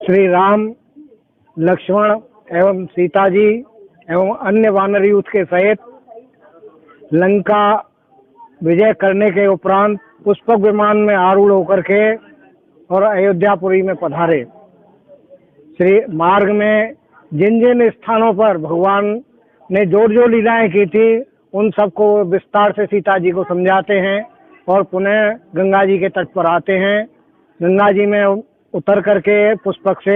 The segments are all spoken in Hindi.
श्री राम, लक्ष्मण एवं सीता जी एवं अन्य वानर यूथ के सहित लंका विजय करने के उपरांत पुष्पक विमान में आरूढ़ होकर के और अयोध्यापुरी में पधारे। श्री मार्ग में जिन जिन स्थानों पर भगवान ने जो लीलाएं की थी उन सबको विस्तार से सीता जी को समझाते हैं और पुनः गंगा जी के तट पर आते हैं। गंगा जी में उतर करके पुष्पक से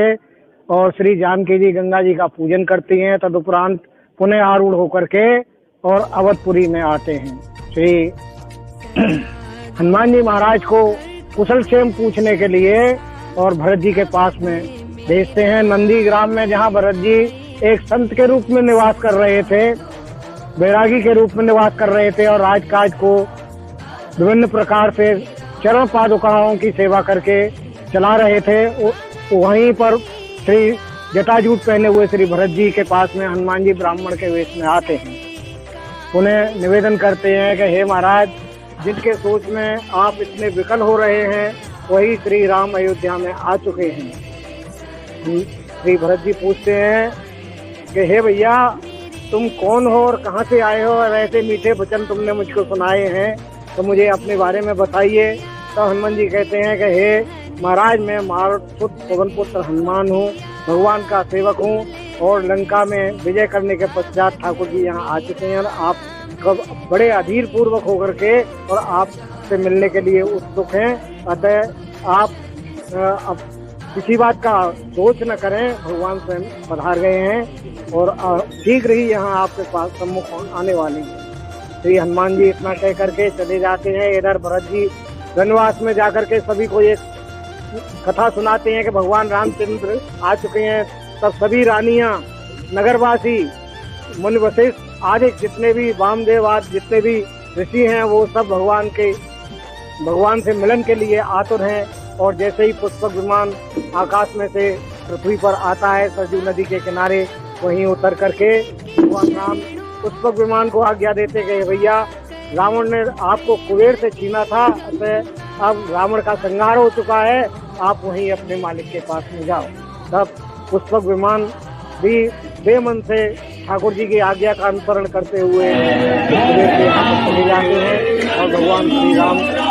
और श्री जानकी जी गंगा जी का पूजन करती हैं। तदुपरांत पुनः आरूढ़ होकर के और अवधपुरी में आते हैं। श्री हनुमान जी महाराज को कुशल क्षेम पूछने के लिए और भरत जी के पास में भेजते हैं। नंदी ग्राम में जहाँ भरत जी एक संत के रूप में निवास कर रहे थे, बैरागी के रूप में निवास कर रहे थे और राजकाज को विभिन्न प्रकार से चरण पादुकाओं की सेवा करके चला रहे थे, वहीं पर श्री जटाजूट पहने हुए श्री भरत जी के पास में हनुमान जी ब्राह्मण के वेश में आते हैं। उन्हें निवेदन करते हैं कि हे महाराज, जिनके सोच में आप इतने विकल हो रहे हैं वही श्री राम अयोध्या में आ चुके हैं। श्री भरत जी पूछते हैं कि हे भैया, तुम कौन हो और कहाँ से आए हो और ऐसे मीठे वचन तुमने मुझको सुनाए हैं, तो मुझे अपने बारे में बताइए। तो हनुमान जी कहते हैं कि हे महाराज, मैं मारुतपुत्र पवन पुत्र हनुमान हूँ, भगवान का सेवक हूँ और लंका में विजय करने के पश्चात ठाकुर जी यहाँ आ चुके हैं और आप बड़े अधीर पूर्वक होकर के और आप से मिलने के लिए उत्सुक हैं। अतः आप अब किसी बात का सोच न करें, भगवान स्वयं पधार गए हैं और शीघ्र ही यहाँ आपके पास सम्मुख आने वाले हैं। श्री हनुमान जी इतना कह करके चले जाते हैं। इधर भरत जी वनवास में जाकर के सभी को एक कथा सुनाते हैं कि भगवान रामचंद्र आ चुके हैं। तब सभी रानियां, नगरवासी, मुनि वशिष्ठ आदि जितने भी वामदेव आदि जितने भी ऋषि हैं वो सब भगवान से मिलन के लिए आतुर हैं। और जैसे ही पुष्पक विमान आकाश में से पृथ्वी पर आता है सरजू नदी के किनारे, वहीं उतर करके भगवान राम पुष्पक विमान को आज्ञा देते गए, भैया रावण ने आपको कुबेर से छीना था, अतः अब रावण का संहार हो चुका है, आप वहीं अपने मालिक के पास में जाओ। तब पुष्पक विमान भी बेमन से ठाकुर जी की आज्ञा का अनुसरण करते हुए कुबेर के यहाँ चले जाते हैं और भगवान श्री राम